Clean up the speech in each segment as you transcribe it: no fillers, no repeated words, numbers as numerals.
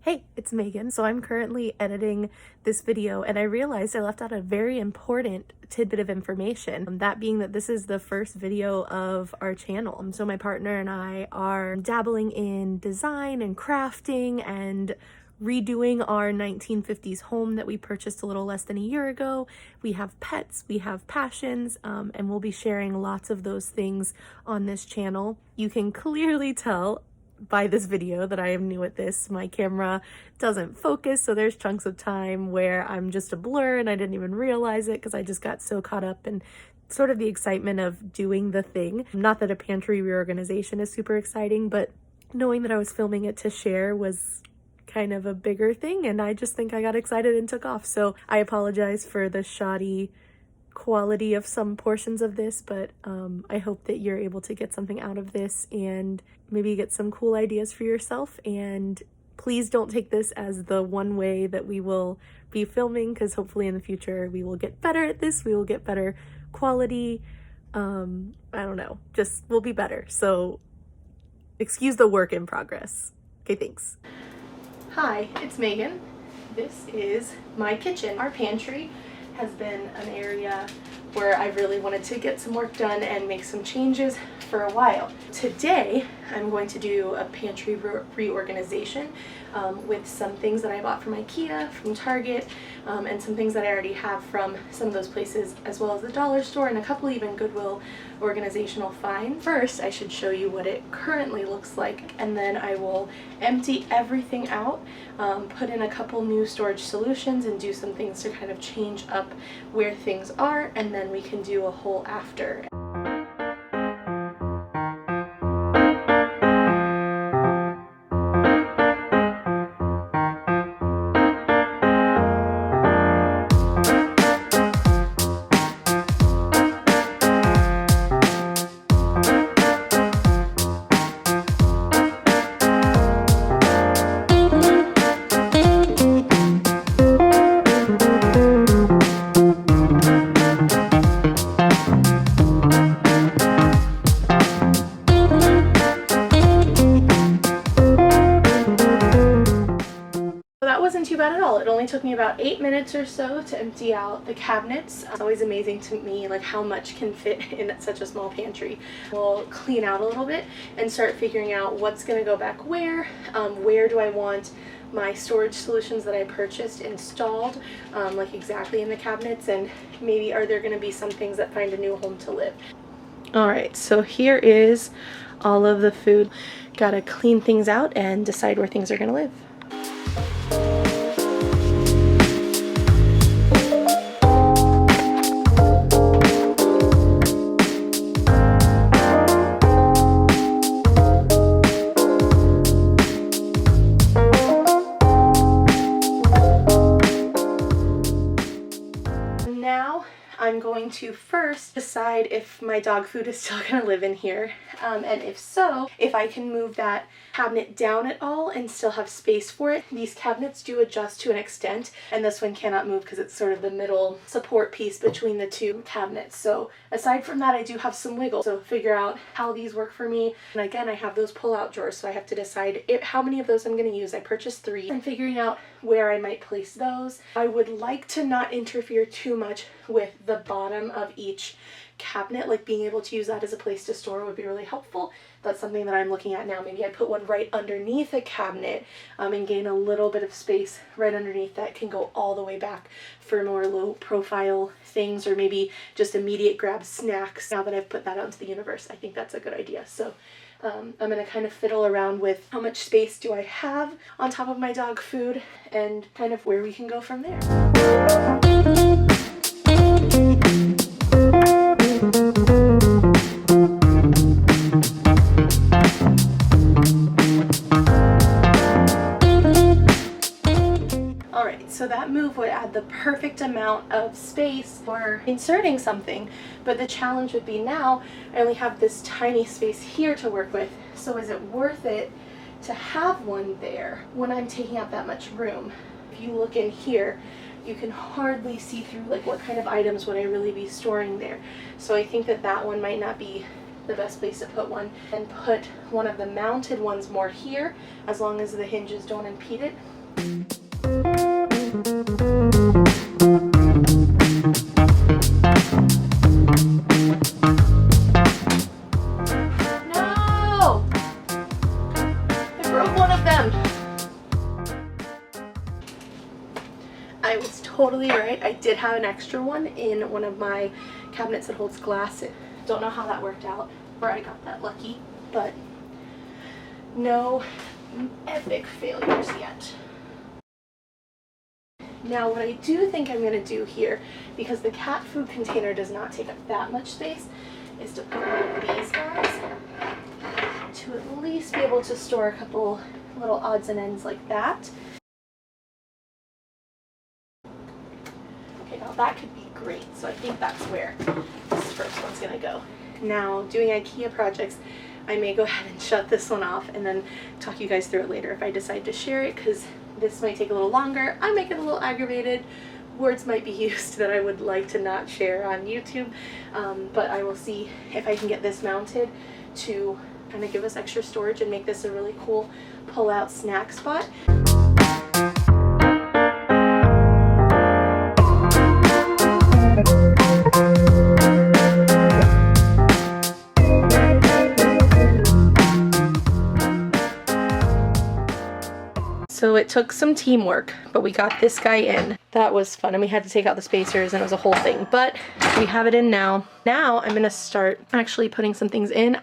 Hey, it's Megan. So I'm currently editing this video and I realized I left out a very important tidbit of information, that being that this is the first video of our channel. So my partner and I are dabbling in design and crafting and redoing our 1950s home that we purchased a little less than a year ago. We have pets, we have passions, and we'll be sharing lots of those things on this channel. You can clearly tell by this video that I am new at this. My camera doesn't focus, so there's chunks of time where I'm just a blur and I didn't even realize it because I just got so caught up in sort of the excitement of doing the thing. Not that a pantry reorganization is super exciting, but knowing that I was filming it to share was kind of a bigger thing, and I just think I got excited and took off. So I apologize for the shoddy quality of some portions of this, but I hope that you're able to get something out of this and maybe get some cool ideas for yourself. And please don't take this as the one way that we will be filming, because hopefully in the future we will get better at this, we will get better quality. I don't know, just we'll be better. So excuse the work in progress. Okay, thanks. Hi, it's Megan. This is my kitchen. Our pantry has been an area where I really wanted to get some work done and make some changes for a while. Today, I'm going to do a pantry reorganization with some things that I bought from Ikea, from Target, and some things that I already have from some of those places, as well as the dollar store and a couple even Goodwill organizational finds. First, I should show you what it currently looks like, and then I will empty everything out, put in a couple new storage solutions, and do some things to kind of change up where things are, and then we can do a whole after. Wasn't too bad at all. It only took me about 8 minutes or so to empty out the cabinets. It's always amazing to me like how much can fit in such a small pantry. We'll clean out a little bit and start figuring out what's going to go back where do I want my storage solutions that I purchased installed, like exactly in the cabinets, and maybe are there going to be some things that find a new home to live. Alright, so here is all of the food. Gotta clean things out and decide where things are going to live. I'm going to first decide if my dog food is still going to live in here, and if so, if I can move that cabinet down at all and still have space for it. These cabinets do adjust to an extent, and this one cannot move because it's sort of the middle support piece between the two cabinets. So aside from that, I do have some wiggle, so figure out how these work for me. And again, I have those pull-out drawers, so I have to decide how many of those I'm going to use. I purchased 3, and figuring out where I might place those. I would like to not interfere too much with the bottom of each cabinet, like being able to use that as a place to store would be really helpful. That's something that I'm looking at now. Maybe I put one right underneath a cabinet and gain a little bit of space right underneath that can go all the way back for more low profile things, or maybe just immediate grab snacks. Now that I've put that out into the universe, I think that's a good idea. So I'm going to kind of fiddle around with how much space do I have on top of my dog food and kind of where we can go from there. So that move would add the perfect amount of space for inserting something, but the challenge would be now I only have this tiny space here to work with. So is it worth it to have one there when I'm taking up that much room? If you look in here, you can hardly see through like what kind of items would I really be storing there. So I think that that one might not be the best place to put one, and put one of the mounted ones more here, as long as the hinges don't impede it. No! I broke one of them. I was totally right. I did have an extra one in one of my cabinets that holds glass. Don't know how that worked out, or I got that lucky, but no epic failures yet. Now what I do think I'm going to do here, because the cat food container does not take up that much space, is to put one of these guys to at least be able to store a couple little odds and ends like that. Okay, now that could be great, so I think that's where this first one's going to go. Now, doing IKEA projects, I may go ahead and shut this one off and then talk you guys through it later if I decide to share it, because this might take a little longer. I might get a little aggravated. Words might be used that I would like to not share on YouTube, but I will see if I can get this mounted to kind of give us extra storage and make this a really cool pull-out snack spot. So it took some teamwork, but we got this guy in. That was fun, and we had to take out the spacers, and it was a whole thing, but we have it in now. Now I'm gonna start actually putting some things in.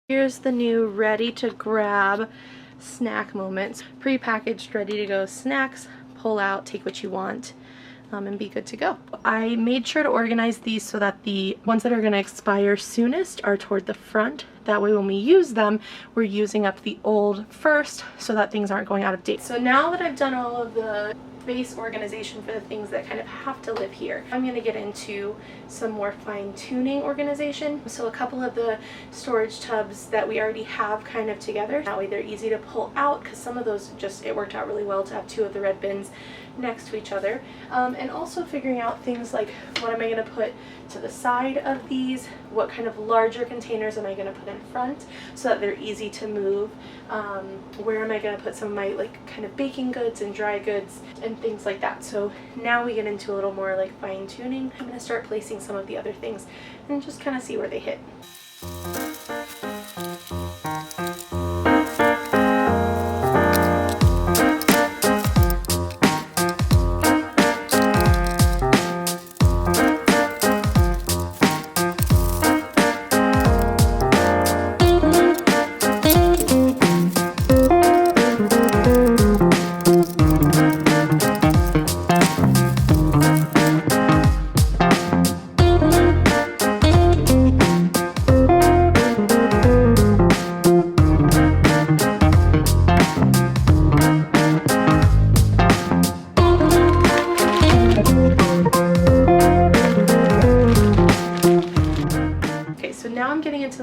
Here's the new ready to grab snack moments. Pre-packaged, ready to go snacks. Pull out, take what you want, and be good to go. I made sure to organize these so that the ones that are going to expire soonest are toward the front. That way when we use them, we're using up the old first so that things aren't going out of date. So now that I've done all of the base organization for the things that kind of have to live here, I'm going to get into some more fine-tuning organization. So a couple of the storage tubs that we already have kind of together, that way they're easy to pull out, because some of those just, it worked out really well to have two of the red bins next to each other. And also figuring out things like, what am I going to put to the side of these, what kind of larger containers am I going to put in front so that they're easy to move, where am I going to put some of my like kind of baking goods and dry goods and things like that. So now we get into a little more like fine-tuning. I'm going to start placing some of the other things and just kind of see where they hit.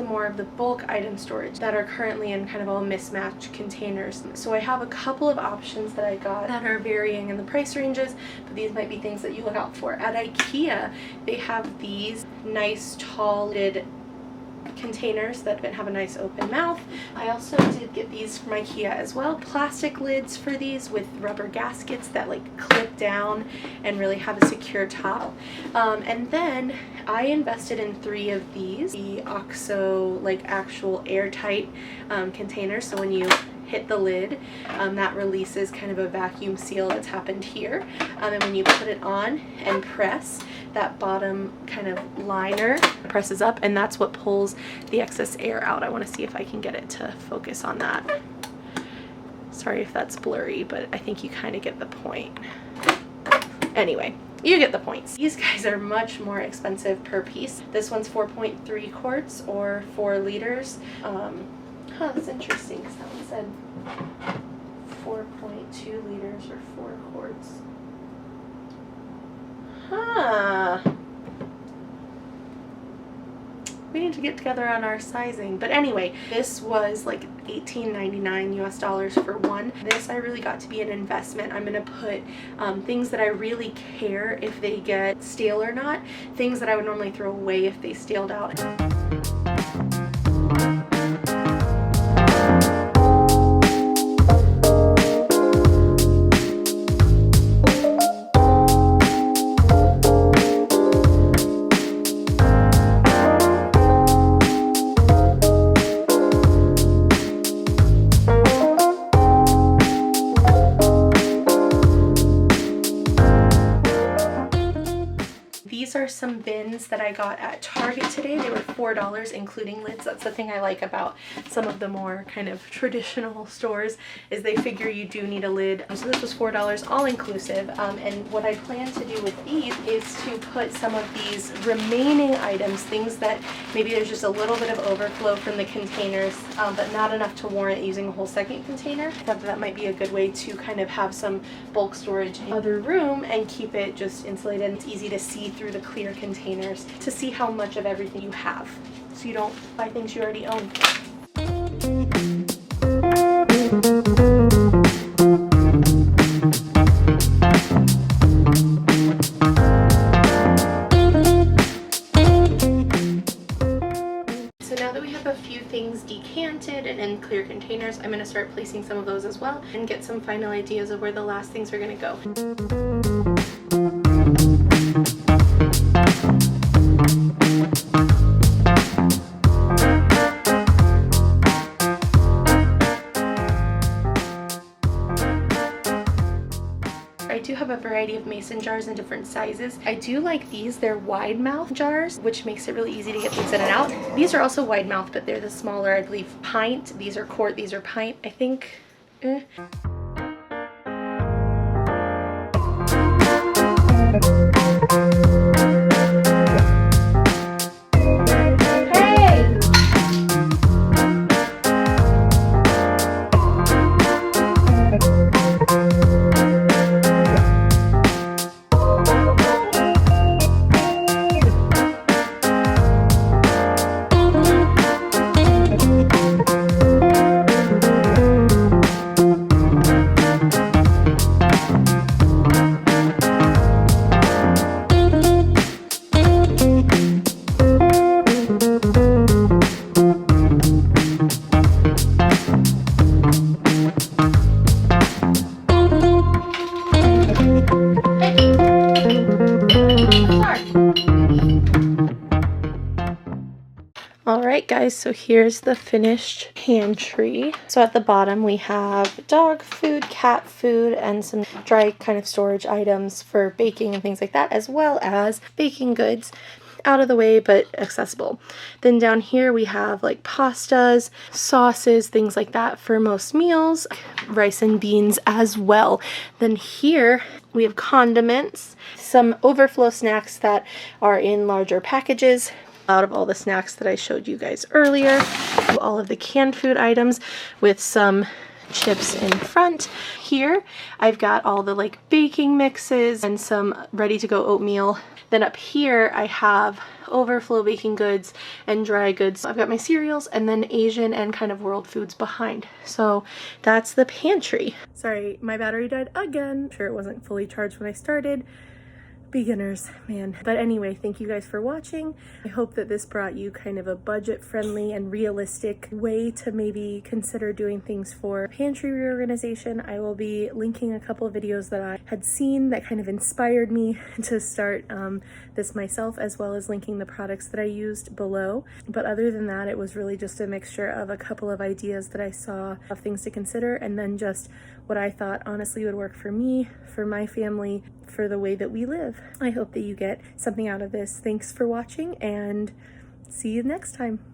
More of the bulk item storage that are currently in kind of all mismatched containers. So I have a couple of options that I got that are varying in the price ranges, but these might be things that you look out for. At IKEA, they have these nice tall lid containers that have a nice open mouth. I also did get these from IKEA as well. Plastic lids for these with rubber gaskets that like clip down and really have a secure top. And then I invested in 3 of these, the OXO like actual airtight containers, so when you hit the lid, that releases kind of a vacuum seal that's happened here. And when you put it on and press, that bottom kind of liner presses up, and that's what pulls the excess air out. I want to see if I can get it to focus on that. Sorry if that's blurry, but I think you kind of get the point. Anyway, you get the points. These guys are much more expensive per piece. This one's 4.3 quarts or 4 liters. That's interesting because that one said 4.2 liters or 4 quarts. We need to get together on our sizing. But anyway, this was like $18.99 US for one. This I really got to be an investment. I'm gonna put things that I really care if they get stale or not, things that I would normally throw away if they staled out. These are some bins that I got at Target today. They were $4 including lids. That's the thing I like about some of the more kind of traditional stores, is they figure you do need a lid. So this was $4 all inclusive. And what I plan to do with these is to put some of these remaining items, things that maybe there's just a little bit of overflow from the containers, but not enough to warrant using a whole second container. I thought that might be a good way to kind of have some bulk storage in the other room and keep it just insulated. It's easy to see through the clear containers to see how much of everything you have, so you don't buy things you already own. So now that we have a few things decanted and in clear containers, I'm going to start placing some of those as well and get some final ideas of where the last things are going to go. I do have a variety of mason jars in different sizes. I do like these. They're wide mouth jars, which makes it really easy to get things in and out. These are also wide mouth, but they're the smaller, I believe, pint. These are quart, these are pint, I think. Alright guys, so here's the finished pantry. So at the bottom we have dog food, cat food, and some dry kind of storage items for baking and things like that, as well as baking goods. Out of the way but accessible. Then down here we have like pastas, sauces, things like that for most meals, rice and beans as well. Then here we have condiments, some overflow snacks that are in larger packages out of all the snacks that I showed you guys earlier, all of the canned food items with some chips in front. Here I've got all the like baking mixes and some ready to go oatmeal. Then up here I have overflow baking goods and dry goods. I've got my cereals and then Asian and kind of world foods behind. So that's the pantry. Sorry, my battery died again. I'm sure it wasn't fully charged when I started, beginners, man. But anyway, thank you guys for watching. I hope that this brought you kind of a budget-friendly and realistic way to maybe consider doing things for pantry reorganization. I will be linking a couple of videos that I had seen that kind of inspired me to start this myself, as well as linking the products that I used below. But other than that, it was really just a mixture of a couple of ideas that I saw of things to consider, and then just what I thought honestly would work for me, for my family, for the way that we live. I hope that you get something out of this. Thanks for watching, and see you next time.